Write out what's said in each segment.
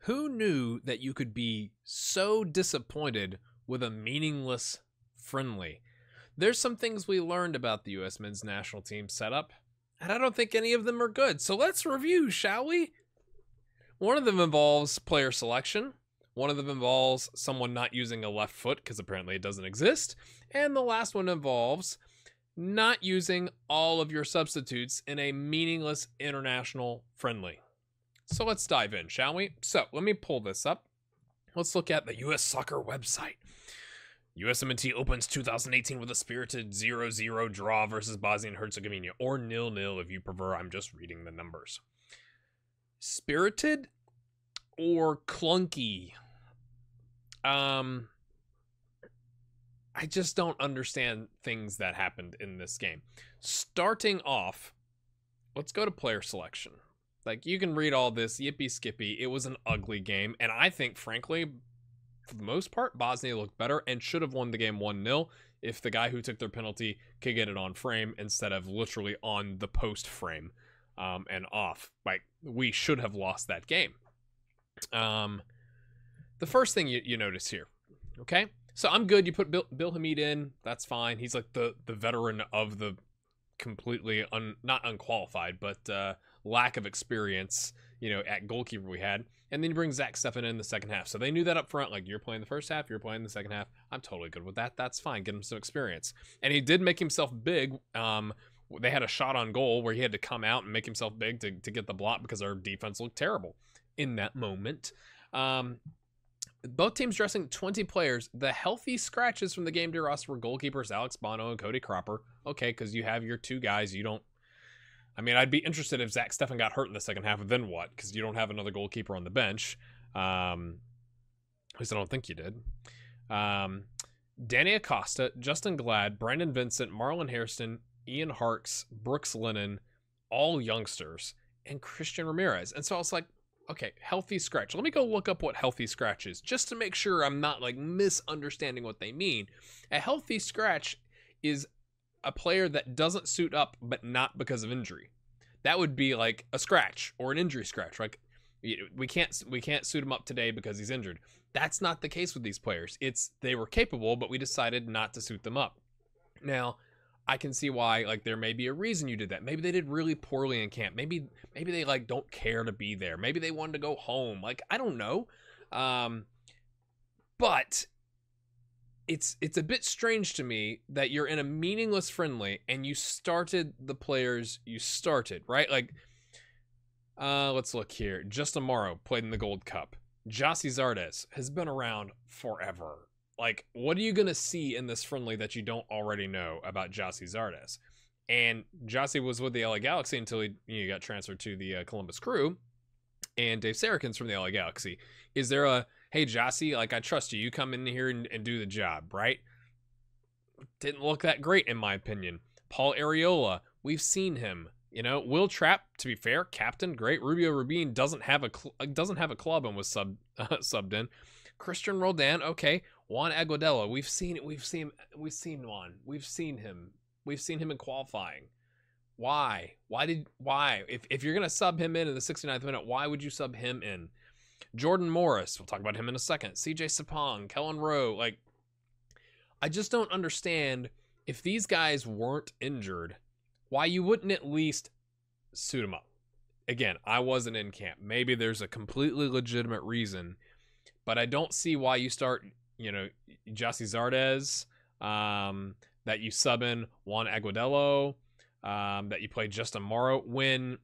Who knew that you could be so disappointed with a meaningless friendly? There's some things we learned about the U.S. men's national team setup, and I don't think any of them are good. So let's review, shall we? One of them involves player selection. One of them involves someone not using a left foot because apparently it doesn't exist. And the last one involves not using all of your substitutes in a meaningless international friendly. So let's dive in, shall we? So let me pull this up. Let's look at the U.S. Soccer website. USMNT opens 2018 with a spirited 0-0 draw versus Bosnia and Herzegovina, or 0-0 if you prefer. I'm just reading the numbers. Spirited or clunky? I just don't understand things that happened in this game. Starting off, let's go to player selection. Like, you can read all this, yippee skippy. It was an ugly game, and I think, frankly, for the most part, Bosnia looked better and should have won the game 1-0 if the guy who took their penalty could get it on frame instead of literally on the post frame and off. Like, we should have lost that game. The first thing you notice here, okay? So I'm good. You put Bill Hamid in. That's fine. He's like the veteran of the completely not unqualified, but lack of experience, at goalkeeper we had. And then you bring Zach Steffen in the second half. So they knew that up front. Like, you're playing the first half, you're playing the second half. I'm totally good with that. That's fine. Get him some experience. And he did make himself big. They had a shot on goal where he had to come out and make himself big to get the block because our defense looked terrible in that moment. Both teams dressing 20 players. The healthy scratches from the game day roster were goalkeepers Alex Bono and Cody Cropper. Okay, because you have your two guys. You don't... I mean, I'd be interested if Zach Steffen got hurt in the second half, then what? Because you don't have another goalkeeper on the bench. At least I don't think you did. Danny Acosta, Justin Glad, Brandon Vincent, Marlon Hairston, Ian Harkes, Brooks Lennon, all youngsters, and Christian Ramirez. And so I was like, okay, healthy scratch. Let me go look up what healthy scratch is, just to make sure I'm not like misunderstanding what they mean. A healthy scratch is a player that doesn't suit up, but not because of injury. That would be like a scratch or an injury scratch. Like, we can't suit him up today because he's injured. That's not the case with these players. They were capable, but we decided not to suit them up. Now, I can see why, like, there may be a reason you did that. Maybe they did really poorly in camp. Maybe they like don't care to be there. Maybe they wanted to go home. Like, I don't know. But it's a bit strange to me that you're in a meaningless friendly and you started the players you started, right? Like, let's look here. Justin Morrow played in the Gold Cup. Jossie Zardes has been around forever. Like, what are you going to see in this friendly that you don't already know about Jossie Zardes? And Jossie was with the LA Galaxy until he got transferred to the Columbus Crew. And Dave Sarachan's from the LA Galaxy. Is there a, hey, Jossie, like, I trust you. You come in here and do the job, right? Didn't look that great, in my opinion. Paul Areola, we've seen him. Will Trapp, to be fair, captain, great. Rubio Rubin doesn't have a club and was subbed in. Christian Roldan, okay. Juan Agudelo, we've seen Juan. We've seen him in qualifying. Why? If you're gonna sub him in the 69th minute, why would you sub him in? Jordan Morris, we'll talk about him in a second. CJ Sapong, Kellen Rowe, like, I just don't understand, if these guys weren't injured, why you wouldn't at least suit them up. Again, I wasn't in camp. Maybe there's a completely legitimate reason, but I don't see why you start, Jossie Zardes, that you sub in Juan Agudelo, that you play Justin Morrow, when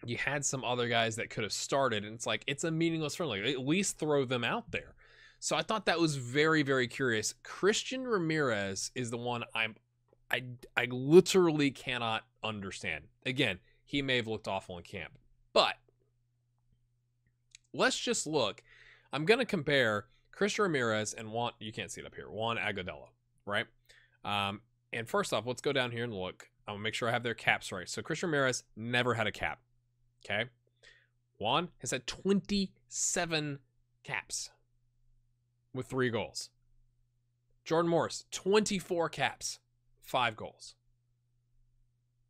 you had some other guys that could have started, and it's like, it's a meaningless friendly. At least throw them out there. So I thought that was very, very curious. Christian Ramirez is the one I literally cannot understand. Again, he may have looked awful in camp, but let's just look. I'm going to compare Christian Ramirez and you can't see it up here, Juan Agudelo, right? And first off, let's go down here and look. I'm going to make sure I have their caps right. So Christian Ramirez never had a cap. Okay. Juan has had 27 caps with 3 goals. Jordan Morris, 24 caps, 5 goals.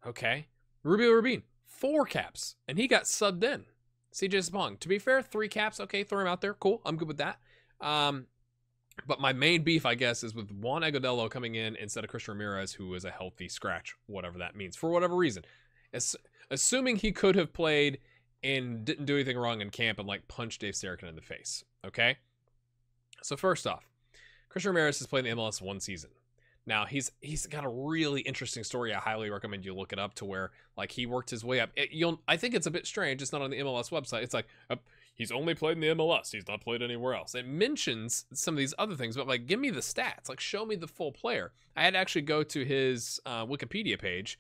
Okay. Rubio Rubin, 4 caps, and he got subbed in. CJ Spong. To be fair, 3 caps. Okay, throw him out there. Cool. I'm good with that. But my main beef, I guess, is with Juan Agudelo coming in instead of Christian Ramirez, who was a healthy scratch, whatever that means, for whatever reason. Assuming he could have played and didn't do anything wrong in camp and like punched Dave Sarachan in the face. Okay? So first off, Christian Ramirez has played in the MLS 1 season. Now, he's got a really interesting story. I highly recommend you look it up, to where like he worked his way up. I think it's a bit strange. It's not on the MLS website. It's like he's only played in the MLS. He's not played anywhere else. It mentions some of these other things, but like give me the stats. Like show me the full player. I had to actually go to his Wikipedia page.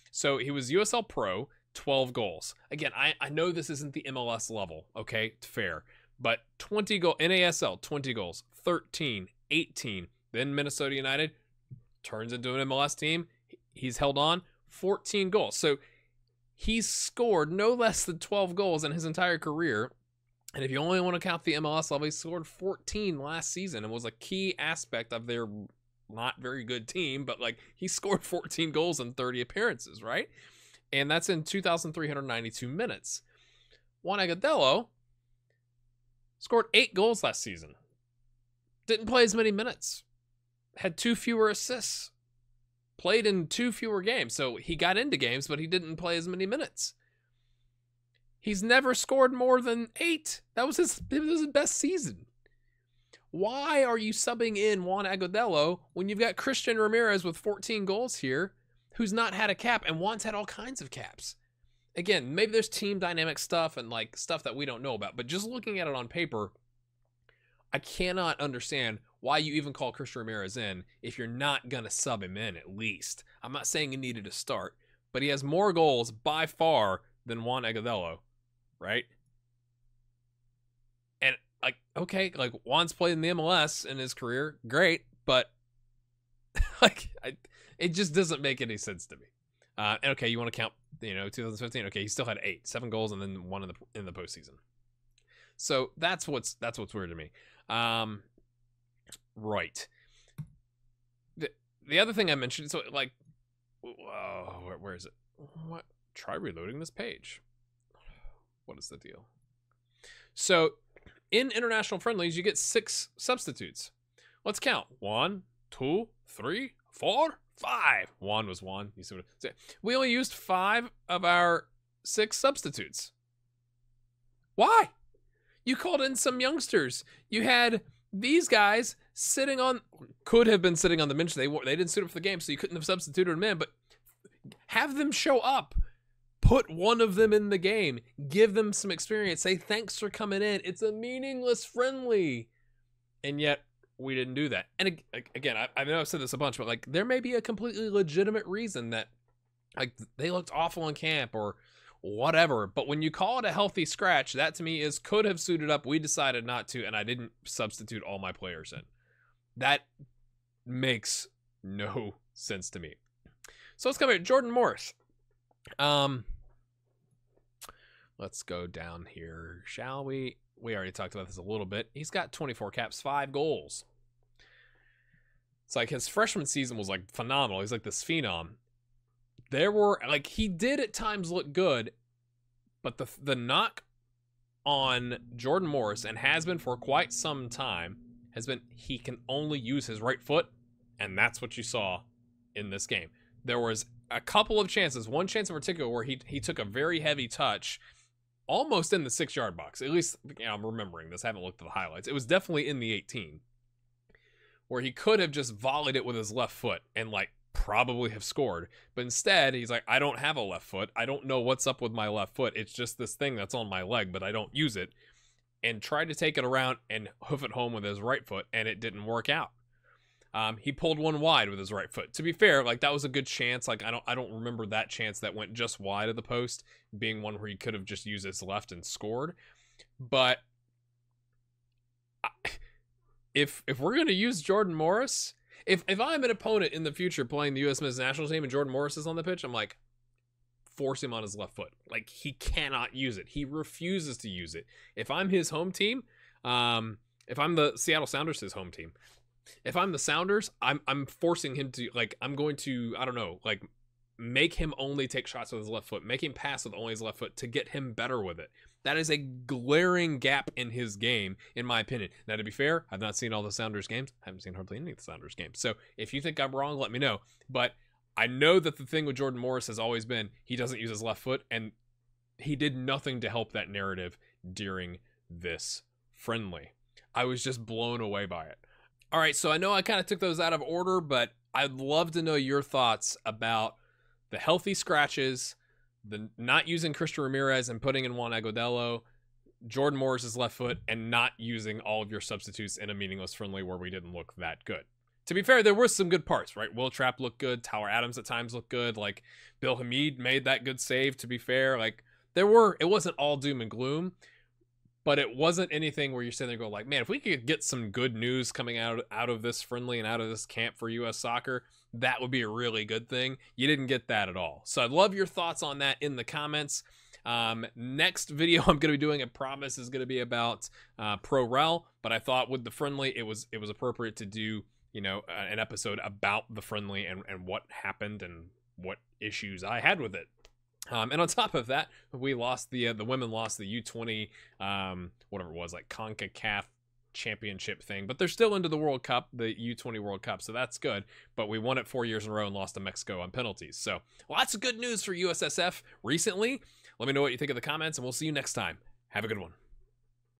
So he was USL Pro, 12 goals. Again, I know this isn't the MLS level. Okay, fair. But 20 goal NASL, 20 goals, 13, 18. Then Minnesota United turns into an MLS team. He's held on 14 goals. So he's scored no less than 12 goals in his entire career. And if you only want to count the MLS level, he scored 14 last season and was a key aspect of their not very good team. But like he scored 14 goals in 30 appearances, right? And that's in 2,392 minutes. Juan Agudelo scored 8 goals last season. Didn't play as many minutes. Had 2 fewer assists, played in 2 fewer games. So he got into games, but he didn't play as many minutes. He's never scored more than 8. It was his best season. Why are you subbing in Juan Agudelo when you've got Christian Ramirez with 14 goals here, who's not had a cap, and Juan's had all kinds of caps? Again, maybe there's team dynamic stuff and like stuff that we don't know about, but just looking at it on paper, I cannot understand why you even call Christian Ramirez in if you're not going to sub him in at least. I'm not saying he needed to start, but he has more goals by far than Juan Agudelo, right? And like, okay, like Juan's played in the MLS in his career, great, but like it just doesn't make any sense to me. And okay, you want to count, 2015? Okay, he still had 7 goals, and then 1 in the postseason. So that's what's weird to me. Right. The other thing I mentioned, so like, where is it? What? Try reloading this page. What is the deal? So in international friendlies, you get 6 substitutes. Let's count. 1, 2, 3, 4, 5. 1 was 1. You see what I'm saying? We only used 5 of our 6 substitutes. Why? You called in some youngsters. You had these guys could have been sitting on the bench. They didn't suit up for the game, so you couldn't have substituted them in, but have them show up. Put one of them in the game. Give them some experience. Say thanks for coming in. It's a meaningless friendly. And yet, we didn't do that. And again, I know I've said this a bunch, but like there may be a completely legitimate reason that like they looked awful in camp or whatever, but when you call it a healthy scratch, that to me is could have suited up. We decided not to, and I didn't substitute all my players in. That makes no sense to me. So let's come here. Jordan Morris. Let's go down here, shall we? We already talked about this a little bit. He's got 24 caps, 5 goals. It's like his freshman season was like phenomenal. He's like this phenom. There were like he did at times look good, but the knock on Jordan Morris, and has been for quite some time, has been he can only use his right foot, and that's what you saw in this game. There was a couple of chances, one chance in particular where he took a very heavy touch almost in the 6-yard box. At least I'm remembering this. I haven't looked at the highlights. It was definitely in the 18, where he could have just volleyed it with his left foot and like probably have scored. But instead, he's like, I don't have a left foot. I don't know what's up with my left foot. It's just this thing that's on my leg, but I don't use it. And tried to take it around and hoof it home with his right foot, and it didn't work out. He pulled one wide with his right foot. To be fair, like that was a good chance. Like I don't remember that chance that went just wide of the post being one where he could have just used his left and scored. But if we're gonna use Jordan Morris, if I'm an opponent in the future playing the U.S. men's national team and Jordan Morris is on the pitch, I'm like, force him on his left foot. Like he cannot use it. He refuses to use it. If I'm his home team, if I'm the Seattle Sounders, his home team. If I'm the Sounders, I'm forcing him to, like, I'm going to, I don't know, like, make him only take shots with his left foot, make him pass with only his left foot to get him better with it. That is a glaring gap in his game, in my opinion. Now, to be fair, I've not seen all the Sounders games. I haven't seen hardly any of the Sounders games. So if you think I'm wrong, let me know. But I know that the thing with Jordan Morris has always been he doesn't use his left foot, and he did nothing to help that narrative during this friendly. I was just blown away by it. All right, so I know I kind of took those out of order, but I'd love to know your thoughts about the healthy scratches, the not using Christian Ramirez and putting in Juan Agudelo, Jordan Morris's left foot, and not using all of your substitutes in a meaningless friendly where we didn't look that good. To be fair, there were some good parts, right? Will Trapp looked good. Tyler Adams at times looked good. Like, Bill Hamid made that good save, to be fair. Like, it wasn't all doom and gloom, but it wasn't anything where you're sitting there going like, man, if we could get some good news coming out of this friendly and out of this camp for U.S. soccer, that would be a really good thing. You didn't get that at all. So I'd love your thoughts on that in the comments. Next video I'm going to be doing, I promise, is going to be about Pro Rel, but I thought with the friendly, it was appropriate to do, you know, an episode about the friendly and what happened and what issues I had with it. And on top of that, we lost the women lost the U20, whatever it was, like CONCACAF championship thing, but they're still into the World Cup, the U20 World Cup, so that's good. But we won it 4 years in a row and lost to Mexico on penalties. So lots of good news for USSF recently. Let me know what you think in the comments, and we'll see you next time. Have a good one.